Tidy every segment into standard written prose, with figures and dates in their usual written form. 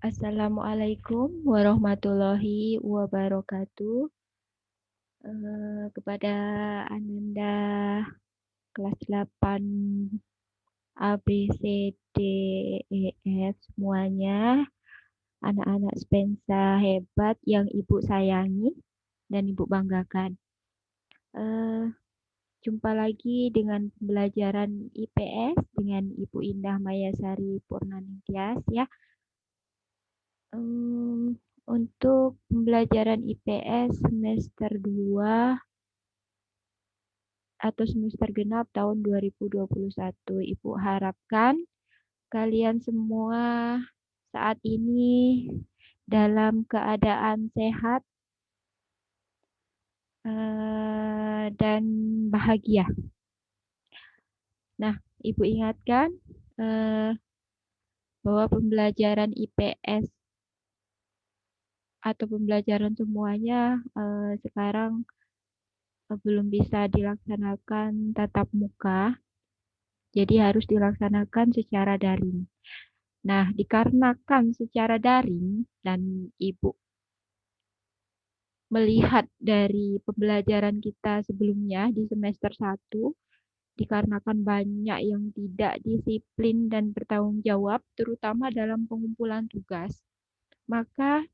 Assalamualaikum warahmatullahi wabarakatuh. Kepada Ananda kelas 8 A, B, C, D, E, F semuanya, anak-anak Spensa hebat yang Ibu sayangi dan Ibu banggakan. Jumpa lagi dengan pembelajaran IPS dengan Ibu Indah Mayasari Purnaningtyas ya. Untuk pembelajaran IPS semester 2 atau semester genap tahun 2021, Ibu harapkan kalian semua saat ini dalam keadaan sehat dan bahagia. Nah, Ibu ingatkan bahwa pembelajaran IPS atau pembelajaran semuanya sekarang belum bisa dilaksanakan tatap muka, jadi harus dilaksanakan secara daring. Nah, dikarenakan secara daring dan Ibu melihat dari pembelajaran kita sebelumnya di semester 1, dikarenakan banyak yang tidak disiplin dan bertanggung jawab, terutama dalam pengumpulan tugas, maka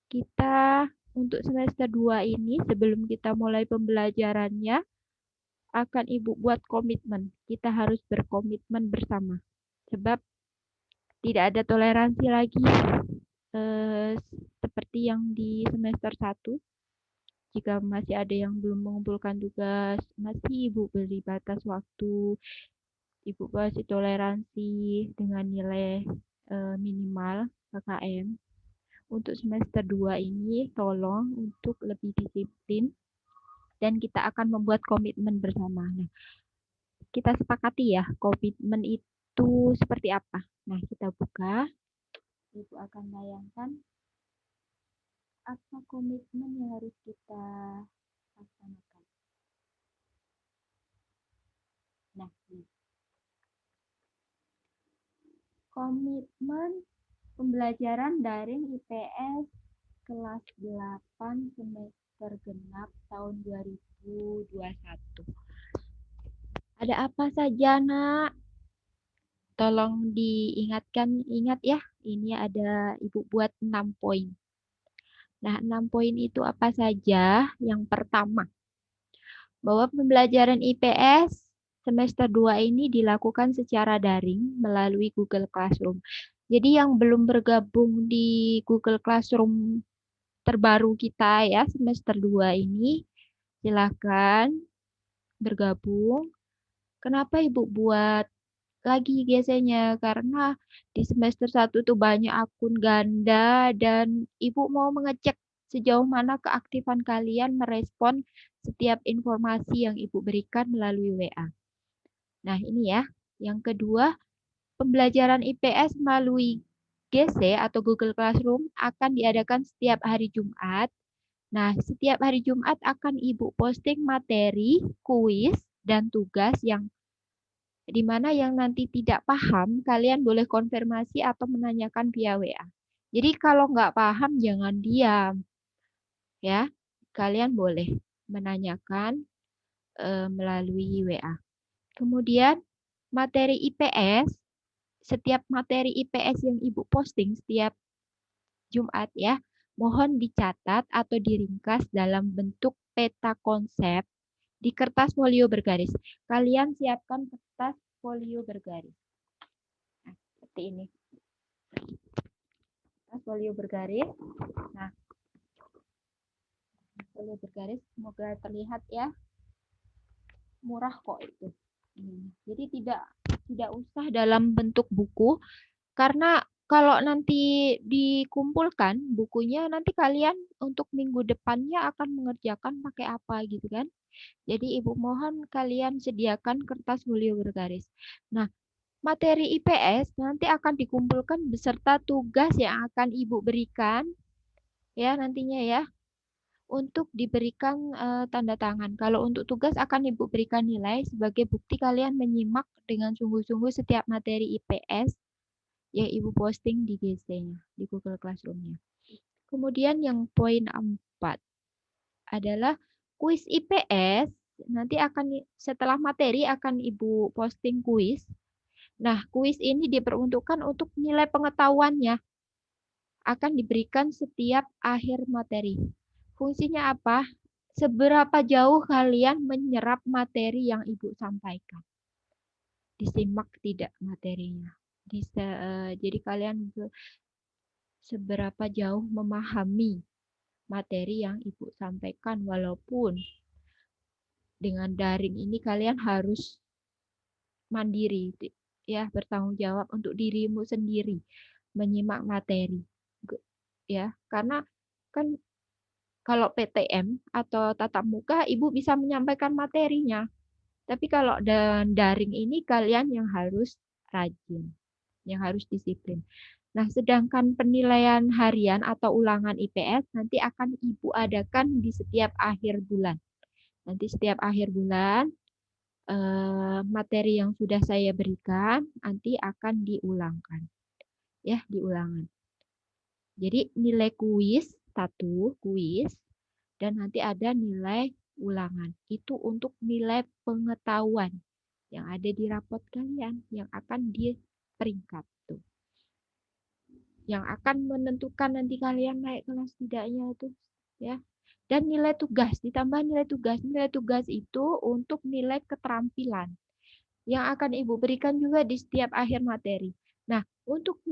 kita untuk semester 2 ini sebelum kita mulai pembelajarannya akan Ibu buat komitmen. Kita harus berkomitmen bersama. Sebab tidak ada toleransi lagi seperti yang di semester 1. Jika masih ada yang belum mengumpulkan tugas, masih Ibu beri batas waktu. Ibu kasih toleransi dengan nilai minimal KKM. Untuk semester 2 ini tolong untuk lebih disiplin dan kita akan membuat komitmen bersama. Nah, kita sepakati ya, komitmen itu seperti apa. Nah, kita buka. Ibu akan bayangkan apa komitmen yang harus kita laksanakan. Nah, komitmen pembelajaran daring IPS kelas 8 semester genap tahun 2021. Ada apa saja, Nak? Tolong ingat ya. Ini ada Ibu buat 6 poin. Nah, 6 poin itu apa saja? Yang pertama, bahwa pembelajaran IPS semester 2 ini dilakukan secara daring melalui Google Classroom. Jadi yang belum bergabung di Google Classroom terbaru kita ya semester 2 ini, silakan bergabung. Kenapa Ibu buat lagi biasanya? Karena di semester 1 tuh banyak akun ganda dan Ibu mau mengecek sejauh mana keaktifan kalian merespon setiap informasi yang Ibu berikan melalui WA. Nah, ini ya. Yang kedua, pembelajaran IPS melalui GC atau Google Classroom akan diadakan setiap hari Jumat. Nah, setiap hari Jumat akan Ibu posting materi, kuis, dan tugas yang dimana yang nanti tidak paham, kalian boleh konfirmasi atau menanyakan via WA. Jadi kalau nggak paham, jangan diam. Ya, kalian boleh menanyakan melalui WA. Kemudian materi IPS, setiap materi IPS yang Ibu posting setiap Jumat ya, mohon dicatat atau diringkas dalam bentuk peta konsep di kertas folio bergaris. Kalian siapkan kertas folio bergaris. Nah, seperti ini. Kertas folio bergaris. Nah, folio bergaris semoga terlihat ya. Murah kok itu. Jadi tidak usah dalam bentuk buku karena kalau nanti dikumpulkan bukunya nanti kalian untuk minggu depannya akan mengerjakan pakai apa gitu kan. Jadi Ibu mohon kalian sediakan kertas folio bergaris. Nah, materi IPS nanti akan dikumpulkan beserta tugas yang akan Ibu berikan ya nantinya ya untuk diberikan tanda tangan. Kalau untuk tugas akan Ibu berikan nilai sebagai bukti kalian menyimak dengan sungguh-sungguh setiap materi IPS Ya, Ibu posting di GC-nya, di Google Classroom-nya. Kemudian yang poin 4 adalah kuis IPS. Nanti setelah materi akan Ibu posting kuis. Nah, kuis ini diperuntukkan untuk nilai pengetahuannya. Akan diberikan setiap akhir materi. Fungsinya apa? Seberapa jauh kalian menyerap materi yang Ibu sampaikan. Disimak tidak materinya. Jadi kalian seberapa jauh memahami materi yang Ibu sampaikan, walaupun dengan daring ini kalian harus mandiri, ya, bertanggung jawab untuk dirimu sendiri menyimak materi, ya, karena kan kalau PTM atau tatap muka Ibu bisa menyampaikan materinya, tapi kalau daring ini kalian yang harus rajin, yang harus disiplin. Nah, sedangkan penilaian harian atau ulangan IPS nanti akan Ibu adakan di setiap akhir bulan. Nanti setiap akhir bulan materi yang sudah saya berikan nanti akan diulangkan. Ya, diulangan. Jadi nilai kuis, 1 kuis, dan nanti ada nilai ulangan. Itu untuk nilai pengetahuan yang ada di rapot kalian yang akan diperingkat tuh. Yang akan menentukan nanti kalian naik kelas tidaknya itu, ya. Dan nilai tugas, ditambah nilai tugas. Nilai tugas itu untuk nilai keterampilan yang akan Ibu berikan juga di setiap akhir materi. Nah, untuk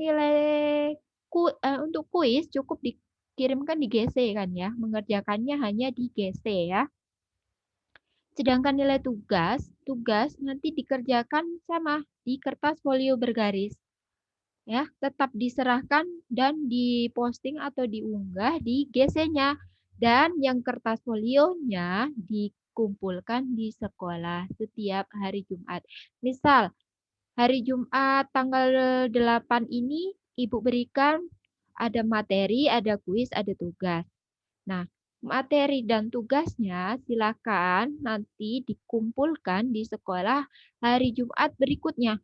untuk kuis cukup dikirimkan di GC kan ya, mengerjakannya hanya di GC ya. Sedangkan nilai tugas nanti dikerjakan sama di kertas folio bergaris. Ya, tetap diserahkan dan diposting atau diunggah di GC-nya. Dan yang kertas folionya dikumpulkan di sekolah setiap hari Jumat. Misal, hari Jumat tanggal 8 ini Ibu berikan ada materi, ada kuis, ada tugas. Nah, materi dan tugasnya silakan nanti dikumpulkan di sekolah hari Jumat berikutnya,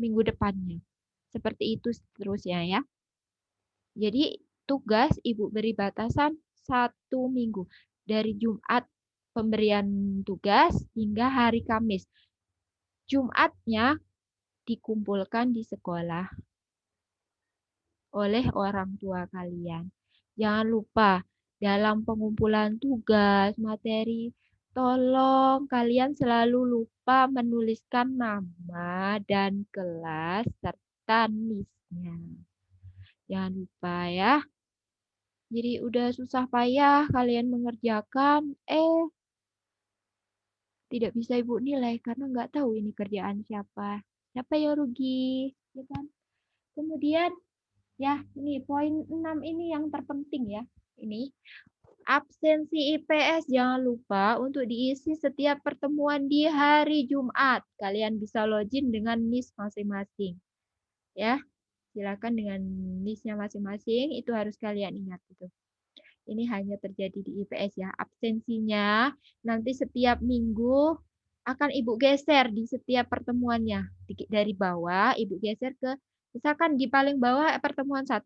minggu depannya. Seperti itu seterusnya ya. Jadi tugas Ibu beri batasan 1 minggu. Dari Jumat pemberian tugas hingga hari Kamis. Jumatnya dikumpulkan di sekolah oleh orang tua kalian. Jangan lupa dalam pengumpulan tugas, materi, tolong kalian selalu lupa menuliskan nama dan kelas serta NIS-nya. Jangan lupa ya. Jadi udah susah payah kalian mengerjakan, tidak bisa Ibu nilai karena nggak tahu ini kerjaan siapa. Siapa yang rugi, ya kan? Kemudian ya, ini poin 6 ini yang terpenting ya. Ini absensi IPS jangan lupa untuk diisi setiap pertemuan di hari Jumat. Kalian bisa login dengan NIS masing-masing. Ya, silakan dengan NIS-nya masing-masing, itu harus kalian ingat itu. Ini hanya terjadi di IPS ya. Absensinya nanti setiap minggu akan Ibu geser di setiap pertemuannya. Dari bawah Ibu geser ke, misalkan di paling bawah pertemuan 1.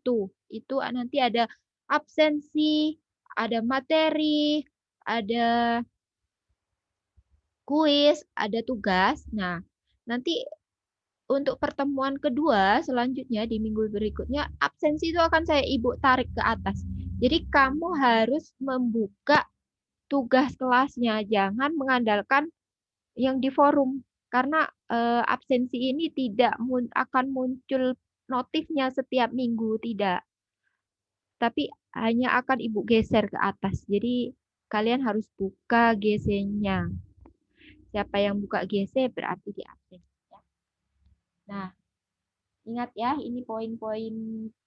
Itu nanti ada absensi, ada materi, ada kuis, ada tugas. Nah, nanti untuk pertemuan kedua selanjutnya di minggu berikutnya, absensi itu akan saya Ibu tarik ke atas. Jadi kamu harus membuka tugas kelasnya, jangan mengandalkan yang di forum. Karena absensi ini tidak akan muncul notifnya setiap minggu, tidak. Tapi hanya akan Ibu geser ke atas. Jadi kalian harus buka GC-nya. Siapa yang buka GC berarti di absen. Nah, ingat ya, ini poin-poin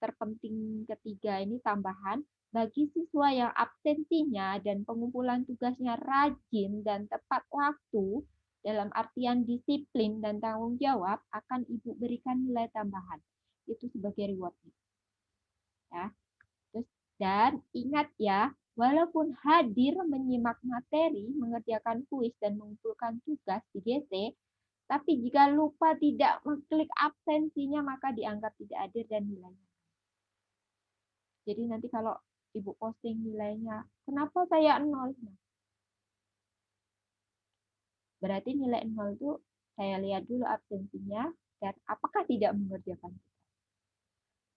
terpenting ketiga ini tambahan. Bagi siswa yang absensinya dan pengumpulan tugasnya rajin dan tepat waktu, dalam artian disiplin dan tanggung jawab, akan Ibu berikan nilai tambahan. Itu sebagai reward. Ya. Dan ingat ya, walaupun hadir menyimak materi, mengerjakan kuis, dan mengumpulkan tugas di GC, Tapi jika lupa tidak mengklik absensinya, maka dianggap tidak hadir dan nilainya. Jadi nanti kalau Ibu posting nilainya, kenapa saya 0? Nah, berarti nilai 0 itu saya lihat dulu absensinya dan apakah tidak mengerjakan.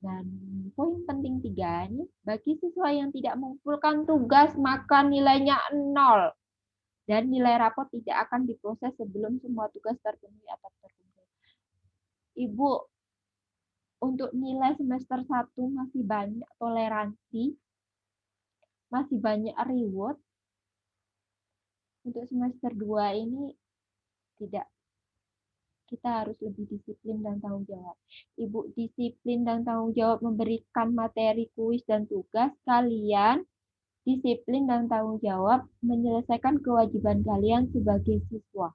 Dan poin penting 3 ini, bagi siswa yang tidak mengumpulkan tugas, maka nilainya 0. Dan nilai rapot tidak akan diproses sebelum semua tugas terpenuhi atau terkumpul. Ibu, untuk nilai semester 1 masih banyak toleransi, masih banyak reward. Untuk semester 2 ini tidak. Kita harus lebih disiplin dan tanggung jawab. Ibu disiplin dan tanggung jawab memberikan materi kuis dan tugas, kalian disiplin dan tanggung jawab menyelesaikan kewajiban kalian sebagai siswa,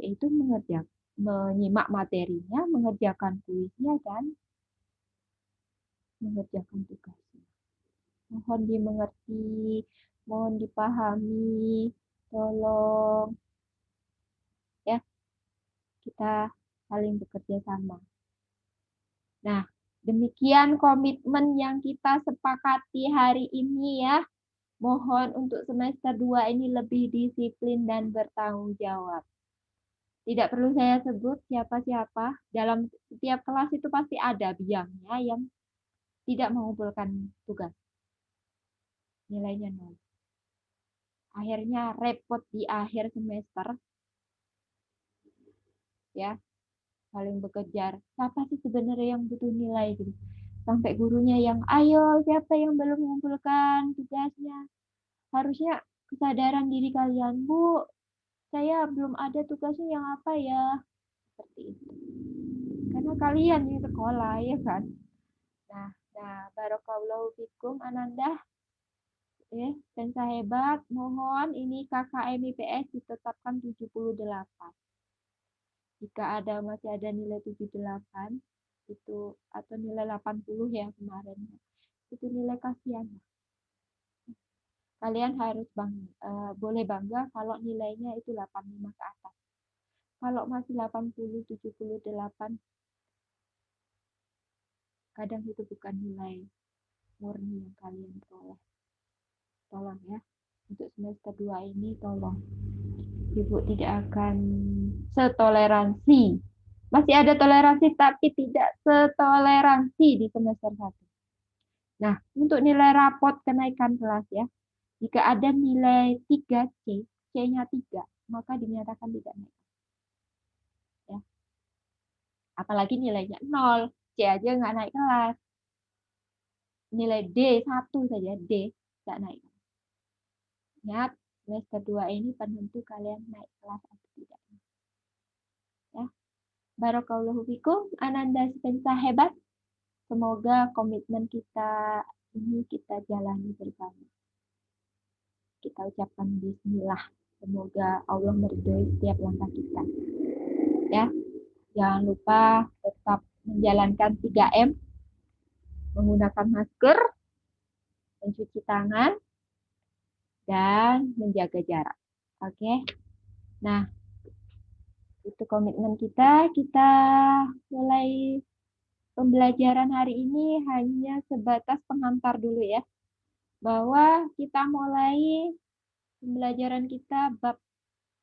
yaitu menyimak materinya, mengerjakan kuisnya, dan mengerjakan tugasnya. Mohon dimengerti, mohon dipahami, tolong ya, kita saling bekerja sama. Nah, demikian komitmen yang kita sepakati hari ini ya. Mohon untuk semester 2 ini lebih disiplin dan bertanggung jawab. Tidak perlu saya sebut siapa-siapa. Dalam setiap kelas itu pasti ada biangnya yang tidak mengumpulkan tugas. Nilainya 0. Akhirnya repot di akhir semester. Ya, saling bekejar. Siapa sih sebenarnya yang butuh nilai gitu. Sampai gurunya yang, ayo siapa yang belum mengumpulkan tugasnya. Harusnya kesadaran diri kalian, Bu, saya belum ada tugasnya yang apa ya. Seperti itu. Karena kalian di sekolah, ya kan? Nah, barakallahu fikum Ananda. Pensa hebat, mohon ini KKM IPS ditetapkan 78. Jika masih ada nilai 78, itu atau nilai 80 ya kemarin, itu nilai kasihan. Kalian harus boleh bangga kalau nilainya itu 85 ke atas. Kalau masih 80, 78, kadang itu bukan nilai murni yang kalian peroleh. Tolong ya, untuk semester 2 ini tolong. Ibu tidak akan setoleransi. Masih ada toleransi, tapi tidak setoleransi di semester 1. Nah, untuk nilai rapot kenaikan kelas ya, jika ada nilai 3C, C-nya 3, maka dinyatakan tidak naik. Ya. Apalagi nilainya 0, C aja nggak naik kelas. Nilai D 1 saja, D nggak naik. Ingat, semester 2 ini penentu kalian naik kelas atau tidak. Ya. Barakallahu fikum, Ananda Spensa hebat. Semoga komitmen kita ini kita jalani bersama. Kita ucapkan bismillah. Semoga Allah meridhoi setiap langkah kita. Ya. Jangan lupa tetap menjalankan 3M, menggunakan masker, mencuci tangan, dan menjaga jarak. Oke. Nah, itu komitmen kita. Kita mulai pembelajaran hari ini hanya sebatas pengantar dulu ya. Bahwa kita mulai pembelajaran kita bab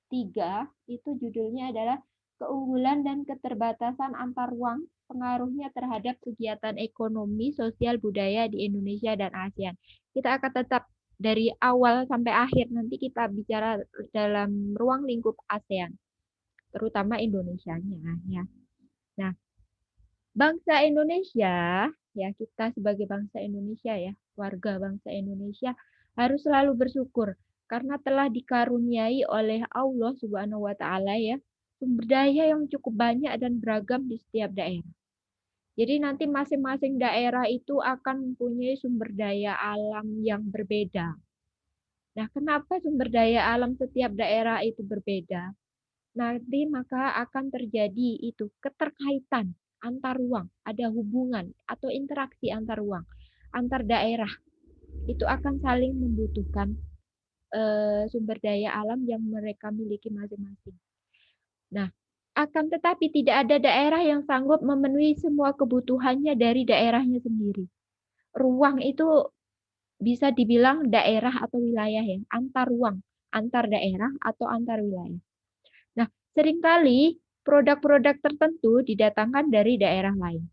3, itu judulnya adalah keunggulan dan keterbatasan antar ruang, pengaruhnya terhadap kegiatan ekonomi, sosial, budaya di Indonesia dan ASEAN. Kita akan tetap dari awal sampai akhir nanti kita bicara dalam ruang lingkup ASEAN, terutama Indonesianya ya. Nah, bangsa Indonesia ya, kita sebagai bangsa Indonesia ya, warga bangsa Indonesia harus selalu bersyukur karena telah dikaruniai oleh Allah Subhanahu wa taala ya, sumber daya yang cukup banyak dan beragam di setiap daerah. Jadi nanti masing-masing daerah itu akan mempunyai sumber daya alam yang berbeda. Nah, kenapa sumber daya alam setiap daerah itu berbeda? Nanti maka akan terjadi itu keterkaitan antar ruang, ada hubungan atau interaksi antar ruang, antar daerah. Itu akan saling membutuhkan sumber daya alam yang mereka miliki masing-masing. Nah, akan tetapi tidak ada daerah yang sanggup memenuhi semua kebutuhannya dari daerahnya sendiri. Ruang itu bisa dibilang daerah atau wilayah ya, antar ruang, antar daerah atau antar wilayah. Nah, seringkali produk-produk tertentu didatangkan dari daerah lain.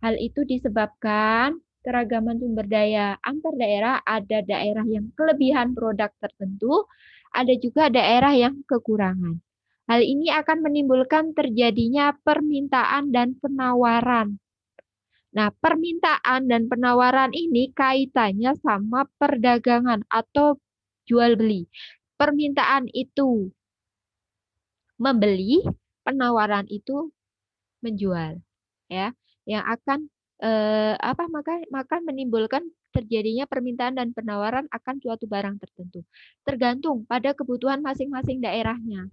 Hal itu disebabkan keragaman sumber daya antar daerah, ada daerah yang kelebihan produk tertentu, ada juga daerah yang kekurangan. Hal ini akan menimbulkan terjadinya permintaan dan penawaran. Nah, permintaan dan penawaran ini kaitannya sama perdagangan atau jual beli. Permintaan itu membeli, penawaran itu menjual, ya, yang akan maka menimbulkan terjadinya permintaan dan penawaran akan suatu barang tertentu, tergantung pada kebutuhan masing-masing daerahnya.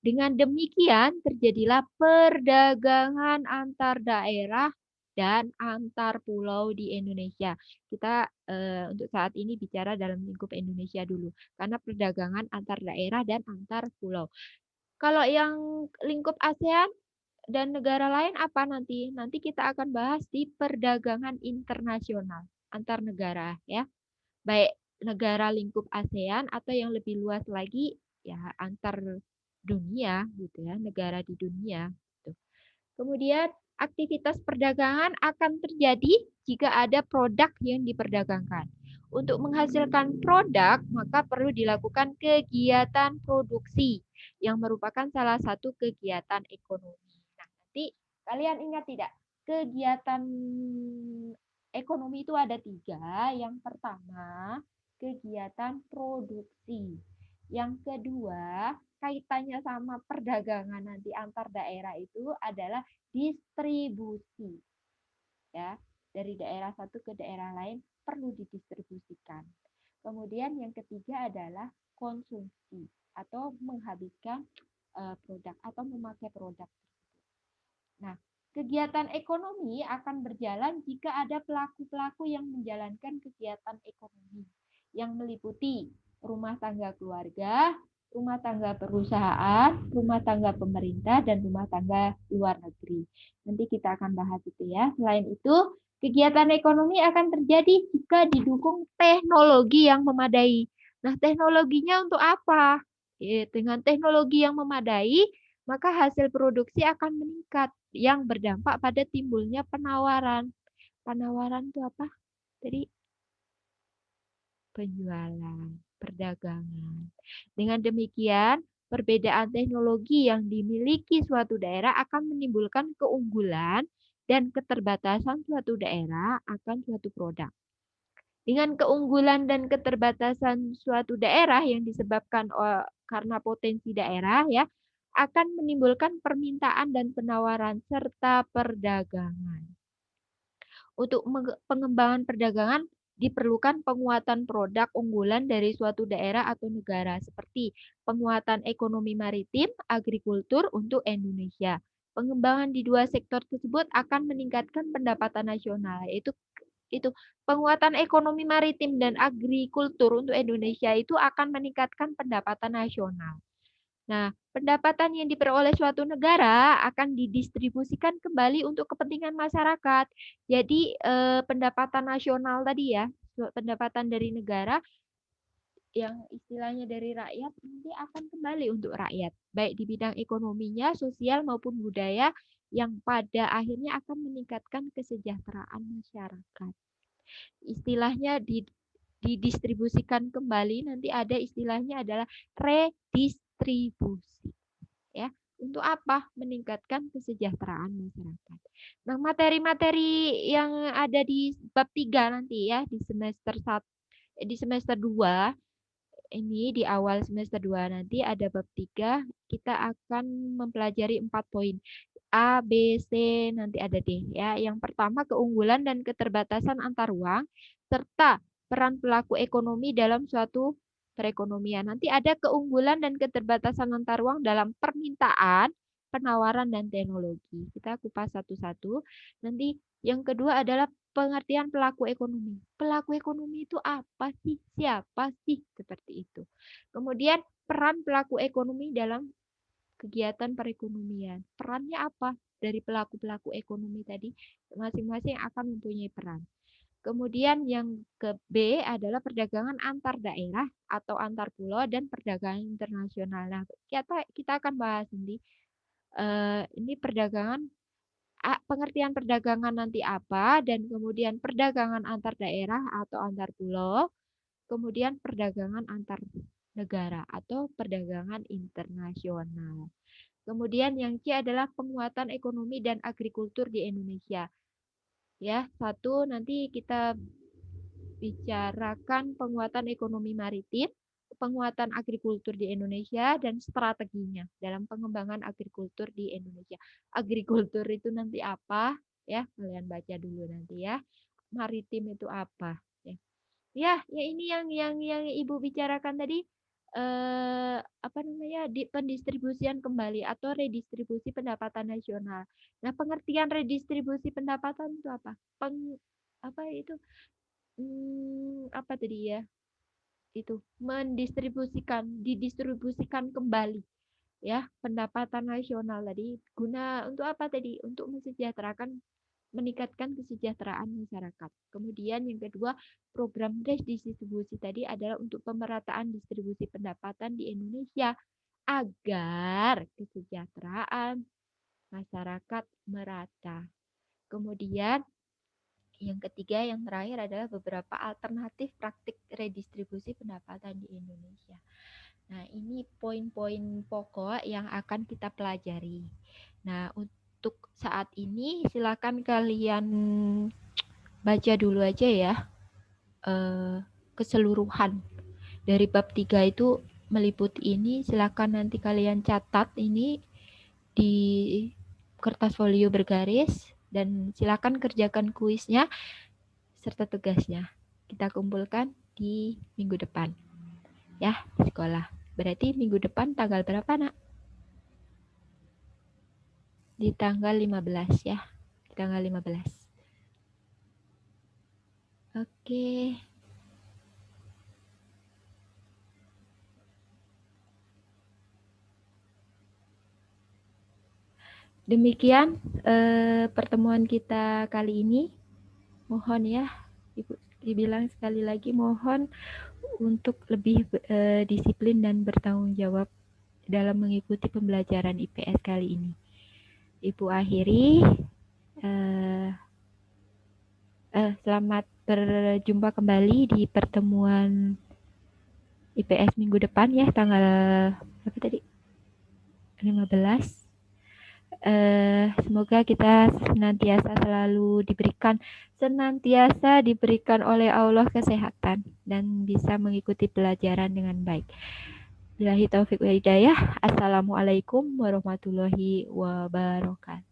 Dengan demikian terjadilah perdagangan antar daerah dan antar pulau di Indonesia. Kita untuk saat ini bicara dalam lingkup Indonesia dulu, karena perdagangan antar daerah dan antar pulau. Kalau yang lingkup ASEAN dan negara lain apa nanti? Nanti kita akan bahas di perdagangan internasional antar negara ya. Baik negara lingkup ASEAN atau yang lebih luas lagi ya antar dunia gitu ya, negara di dunia gitu. Kemudian aktivitas perdagangan akan terjadi jika ada produk yang diperdagangkan. Untuk menghasilkan produk, maka perlu dilakukan kegiatan produksi yang merupakan salah satu kegiatan ekonomi. Nah, nanti kalian ingat tidak? Kegiatan ekonomi itu ada 3. Yang pertama, kegiatan produksi. Yang kedua, kaitannya sama perdagangan nanti antar daerah itu adalah distribusi. Ya, dari daerah satu ke daerah lain perlu didistribusikan. Kemudian yang ketiga adalah konsumsi atau menghabiskan produk atau memakai produk. Nah, kegiatan ekonomi akan berjalan jika ada pelaku-pelaku yang menjalankan kegiatan ekonomi yang meliputi rumah tangga keluarga, rumah tangga perusahaan, rumah tangga pemerintah, dan rumah tangga luar negeri. Nanti kita akan bahas itu ya. Selain itu, kegiatan ekonomi akan terjadi jika didukung teknologi yang memadai. Nah, teknologinya untuk apa? Dengan teknologi yang memadai, maka hasil produksi akan meningkat yang berdampak pada timbulnya penawaran. Penawaran itu apa? Jadi penjualan, perdagangan. Dengan demikian, perbedaan teknologi yang dimiliki suatu daerah akan menimbulkan keunggulan dan keterbatasan suatu daerah akan suatu produk. Dengan keunggulan dan keterbatasan suatu daerah yang disebabkan karena potensi daerah ya, akan menimbulkan permintaan dan penawaran serta perdagangan. Untuk pengembangan perdagangan diperlukan penguatan produk unggulan dari suatu daerah atau negara seperti penguatan ekonomi maritim, agrikultur untuk Indonesia. Pengembangan di 2 sektor tersebut akan meningkatkan pendapatan nasional, yaitu penguatan ekonomi maritim dan agrikultur untuk Indonesia itu akan meningkatkan pendapatan nasional. Nah, pendapatan yang diperoleh suatu negara akan didistribusikan kembali untuk kepentingan masyarakat. Jadi, pendapatan nasional tadi ya, pendapatan dari negara yang istilahnya dari rakyat nanti akan kembali untuk rakyat, baik di bidang ekonominya, sosial maupun budaya yang pada akhirnya akan meningkatkan kesejahteraan masyarakat. Istilahnya didistribusikan kembali, nanti ada istilahnya adalah redistribusi. Ya, untuk apa? Meningkatkan kesejahteraan masyarakat. Nah, materi-materi yang ada di bab 3 nanti ya di semester 2 ini di awal semester 2 nanti ada bab 3 kita akan mempelajari 4 poin. A, B, C, nanti ada D ya. Yang pertama keunggulan dan keterbatasan antar ruang serta peran pelaku ekonomi dalam suatu perekonomian. Nanti ada keunggulan dan keterbatasan antar ruang dalam permintaan, penawaran dan teknologi. Kita kupas satu-satu. Nanti yang kedua adalah pengertian pelaku ekonomi. Pelaku ekonomi itu apa sih? Siapa sih? Seperti itu. Kemudian peran pelaku ekonomi dalam kegiatan perekonomian. Perannya apa? Dari pelaku-pelaku ekonomi tadi, masing-masing akan mempunyai peran. Kemudian yang ke B adalah perdagangan antar daerah atau antar pulau dan perdagangan internasional. Nah, kita akan bahas nanti ini perdagangan pengertian perdagangan nanti apa dan kemudian perdagangan antar daerah atau antar pulau, kemudian perdagangan antar negara atau perdagangan internasional. Kemudian yang C adalah penguatan ekonomi dan agrikultur di Indonesia. Ya, satu nanti kita bicarakan penguatan ekonomi maritim, penguatan agrikultur di Indonesia, dan strateginya dalam pengembangan agrikultur di Indonesia. Agrikultur itu nanti apa? Ya, kalian baca dulu nanti ya. Maritim itu apa? Ya ini yang Ibu bicarakan tadi apa namanya di pendistribusian kembali atau redistribusi pendapatan nasional. Nah, pengertian redistribusi pendapatan itu apa? Apa itu? Apa tadi ya? Itu didistribusikan kembali ya pendapatan nasional tadi guna untuk apa tadi? Untuk meningkatkan kesejahteraan masyarakat. Kemudian yang kedua, program redistribusi tadi adalah untuk pemerataan distribusi pendapatan di Indonesia agar kesejahteraan masyarakat merata. Kemudian yang ketiga, yang terakhir adalah beberapa alternatif praktik redistribusi pendapatan di Indonesia. Nah, ini poin-poin pokok yang akan kita pelajari. Nah, untuk saat ini silakan kalian baca dulu aja ya keseluruhan dari bab 3 itu meliputi ini. Silakan nanti kalian catat ini di kertas folio bergaris dan silakan kerjakan kuisnya serta tugasnya. Kita kumpulkan di minggu depan ya di sekolah. Berarti minggu depan tanggal berapa, Nak? Di tanggal 15 ya. Di tanggal 15. Oke. Demikian pertemuan kita kali ini. Mohon ya, Ibu dibilang sekali lagi mohon untuk lebih disiplin dan bertanggung jawab dalam mengikuti pembelajaran IPS kali ini. Ibu akhiri. Selamat berjumpa kembali di pertemuan IPS minggu depan ya, tanggal berapa tadi? 15. Semoga kita senantiasa diberikan oleh Allah kesehatan dan bisa mengikuti pelajaran dengan baik. Billahi taufiq wa hidayah. Assalamualaikum warahmatullahi wabarakatuh.